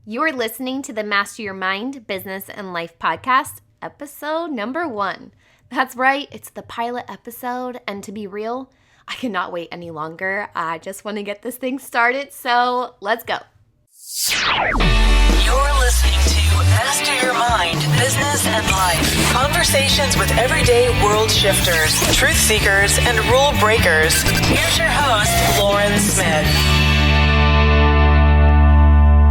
You're listening to the Master Your Mind, Business, and Life podcast, episode number 1. That's right, it's the pilot episode, and to be real, I cannot wait any longer. I just want to get this thing started, so let's go. You're listening to Master Your Mind, Business, and Life. Conversations with everyday world shifters, truth seekers, and rule breakers. Here's your host, Lauren Smith.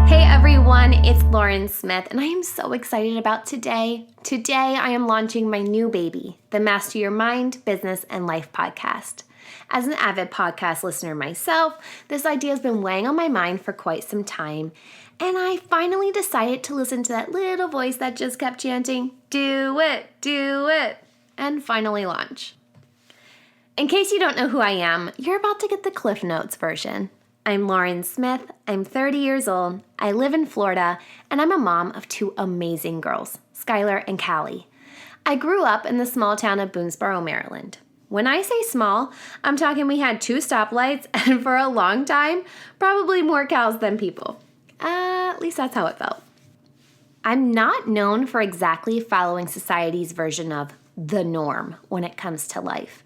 Hey everyone, it's Lauren Smith, and I am so excited about today. Today, I am launching my new baby, the Master Your Mind, Business, and Life podcast. As an avid podcast listener myself, this idea has been weighing on my mind for quite some time, and I finally decided to listen to that little voice that just kept chanting, do it, and finally launch. In case you don't know who I am, you're about to get the Cliff Notes version. I'm Lauren Smith, I'm 30 years old, I live in Florida, and I'm a mom of 2 amazing girls, Skylar and Callie. I grew up in the small town of Boonesboro, Maryland. When I say small, I'm talking we had 2 stoplights, and for a long time, probably more cows than people. At least that's how it felt. I'm not known for exactly following society's version of the norm when it comes to life.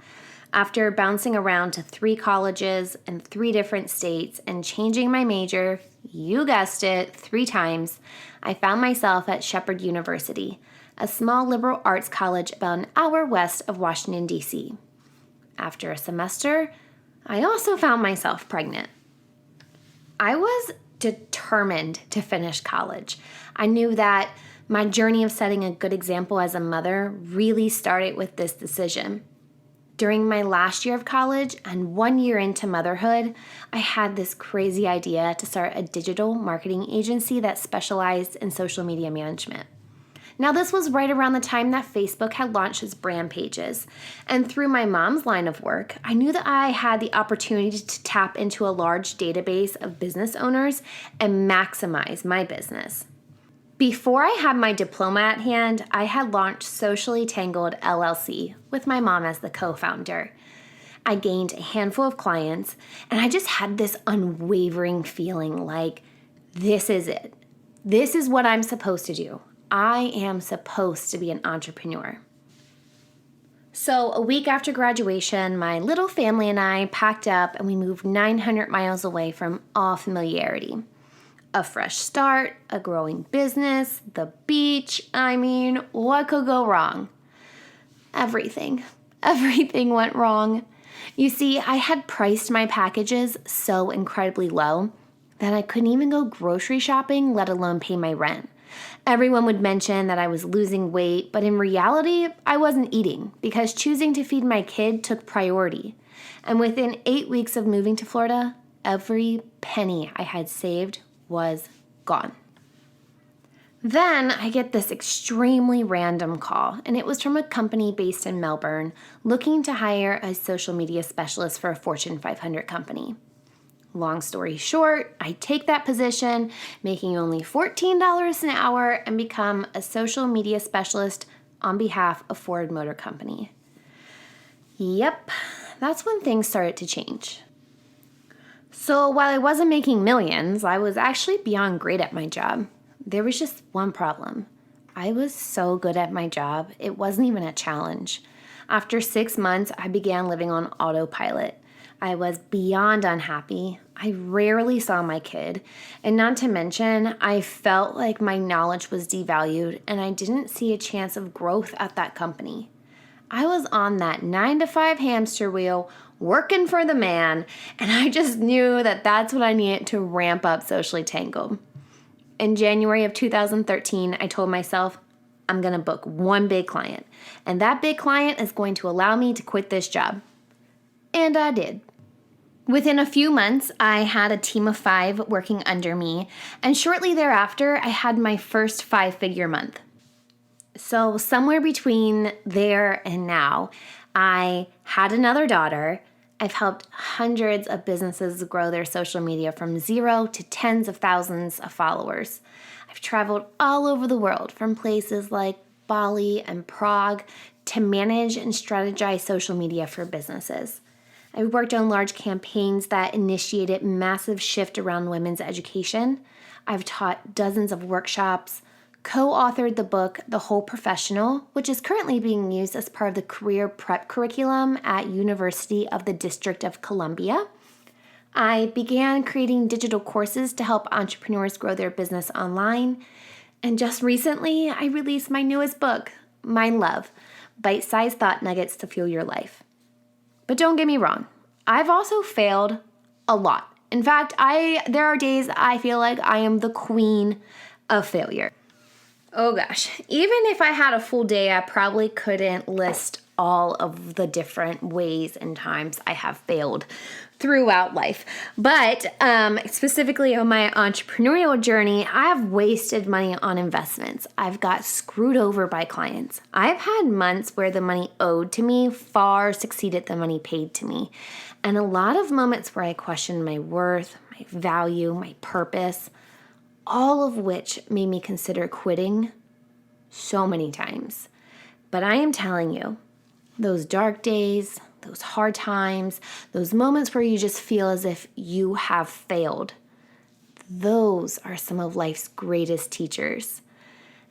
After bouncing around to 3 colleges in 3 different states and changing my major, you guessed it, 3 times, I found myself at Shepherd University, a small liberal arts college about an hour west of Washington, D.C. After a semester, I also found myself pregnant. I was determined to finish college. I knew that my journey of setting a good example as a mother really started with this decision. During my last year of college and 1 year into motherhood, I had this crazy idea to start a digital marketing agency that specialized in social media management. Now, this was right around the time that Facebook had launched its brand pages. And through my mom's line of work, I knew that I had the opportunity to tap into a large database of business owners and maximize my business. Before I had my diploma at hand, I had launched Socially Tangled LLC with my mom as the co-founder. I gained a handful of clients, and I just had this unwavering feeling like, this is it. This is what I'm supposed to do. I am supposed to be an entrepreneur. So a week after graduation, my little family and I packed up and we moved 900 miles away from all familiarity. A fresh start, a growing business, the beach. I mean, what could go wrong? Everything. Everything went wrong. You see, I had priced my packages so incredibly low that I couldn't even go grocery shopping, let alone pay my rent. Everyone would mention that I was losing weight, but in reality, I wasn't eating because choosing to feed my kid took priority. And within 8 weeks of moving to Florida, every penny I had saved was gone. Then I get this extremely random call, and it was from a company based in Melbourne looking to hire a social media specialist for a Fortune 500 company. Long story short, I take that position, making only $14 an hour, and become a social media specialist on behalf of Ford Motor Company. Yep, that's when things started to change. So while I wasn't making millions, I was actually beyond great at my job. There was just one problem. I was so good at my job, it wasn't even a challenge. After 6 months, I began living on autopilot. I was beyond unhappy. I rarely saw my kid. And not to mention, I felt like my knowledge was devalued and I didn't see a chance of growth at that company. I was on that 9-to-5 hamster wheel, working for the man, and I just knew that that's what I needed to ramp up Socially Tangled. In January of 2013, I told myself, I'm going to book one big client, and that big client is going to allow me to quit this job. And I did. Within a few months, I had a team of 5 working under me, and shortly thereafter, I had my first 5-figure month. So somewhere between there and now, I had another daughter. I've helped hundreds of businesses grow their social media from 0 to tens of thousands of followers. I've traveled all over the world, from places like Bali and Prague to manage and strategize social media for businesses. I've worked on large campaigns that initiated massive shift around women's education. I've taught dozens of workshops, co-authored the book, The Whole Professional, which is currently being used as part of the career prep curriculum at University of the District of Columbia. I began creating digital courses to help entrepreneurs grow their business online. And just recently, I released my newest book, Mind Love, Bite-Sized Thought Nuggets to Fuel Your Life. But don't get me wrong, I've also failed a lot. In fact, there are days I feel like I am the queen of failure. Oh gosh, even if I had a full day, I probably couldn't list all of the different ways and times I have failed throughout life. But specifically on my entrepreneurial journey, I have wasted money on investments. I've got screwed over by clients. I've had months where the money owed to me far exceeded the money paid to me. And a lot of moments where I questioned my worth, my value, my purpose, all of which made me consider quitting so many times. But I am telling you, those dark days, those hard times, those moments where you just feel as if you have failed, those are some of life's greatest teachers.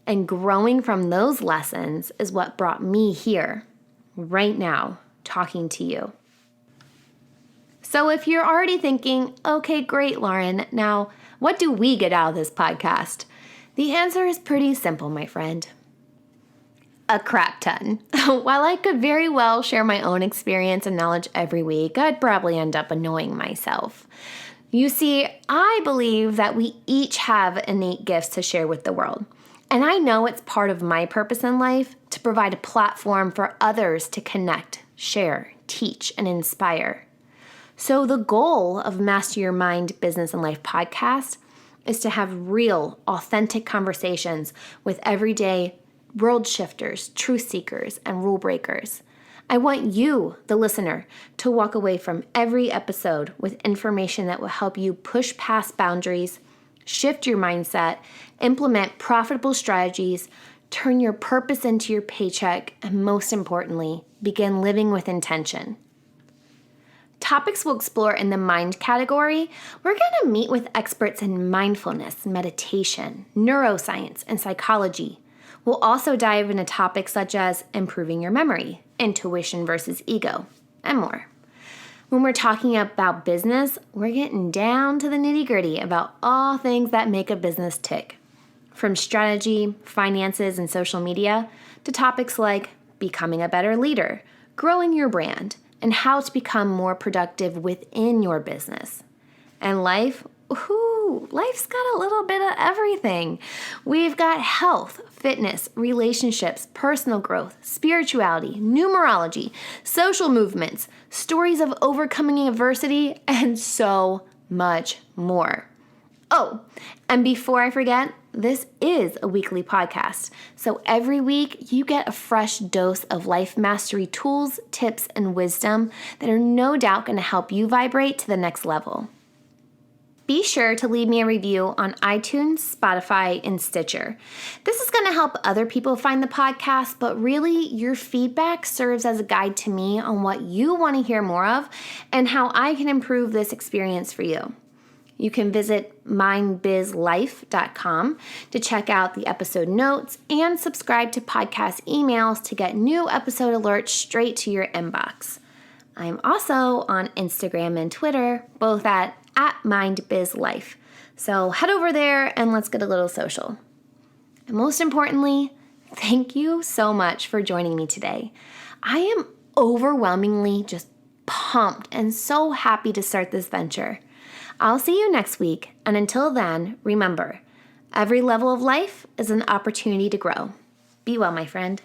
And growing from those lessons is what brought me here, right now, talking to you. So if you're already thinking, okay, great, Lauren, now what do we get out of this podcast? The answer is pretty simple, my friend. A crap ton. While I could very well share my own experience and knowledge every week, I'd probably end up annoying myself. You see, I believe that we each have innate gifts to share with the world. And I know it's part of my purpose in life to provide a platform for others to connect, share, teach, and inspire. So the goal of Master Your Mind, Business, and Life podcast is to have real, authentic conversations with everyday world shifters, truth seekers, and rule breakers. I want you, the listener, to walk away from every episode with information that will help you push past boundaries, shift your mindset, implement profitable strategies, turn your purpose into your paycheck, and most importantly, begin living with intention. Topics we'll explore in the mind category, we're going to meet with experts in mindfulness, meditation, neuroscience, and psychology. We'll also dive into topics such as improving your memory, intuition versus ego, and more. When we're talking about business, we're getting down to the nitty-gritty about all things that make a business tick. From strategy, finances, and social media, to topics like becoming a better leader, growing your brand, and how to become more productive within your business. And life, life's got a little bit of everything. We've got health, fitness, relationships, personal growth, spirituality, numerology, social movements, stories of overcoming adversity, and so much more. Oh, and before I forget, this is a weekly podcast. So every week you get a fresh dose of life mastery tools, tips, and wisdom that are no doubt going to help you vibrate to the next level. Be sure to leave me a review on iTunes, Spotify, and Stitcher. This is going to help other people find the podcast, but really your feedback serves as a guide to me on what you want to hear more of and how I can improve this experience for you. You can visit mindbizlife.com to check out the episode notes and subscribe to podcast emails to get new episode alerts straight to your inbox. I'm also on Instagram and Twitter, both at mindbizlife. So head over there and let's get a little social. And most importantly, thank you so much for joining me today. I am overwhelmingly just pumped and so happy to start this venture. I'll see you next week, and until then, remember, every level of life is an opportunity to grow. Be well, my friend.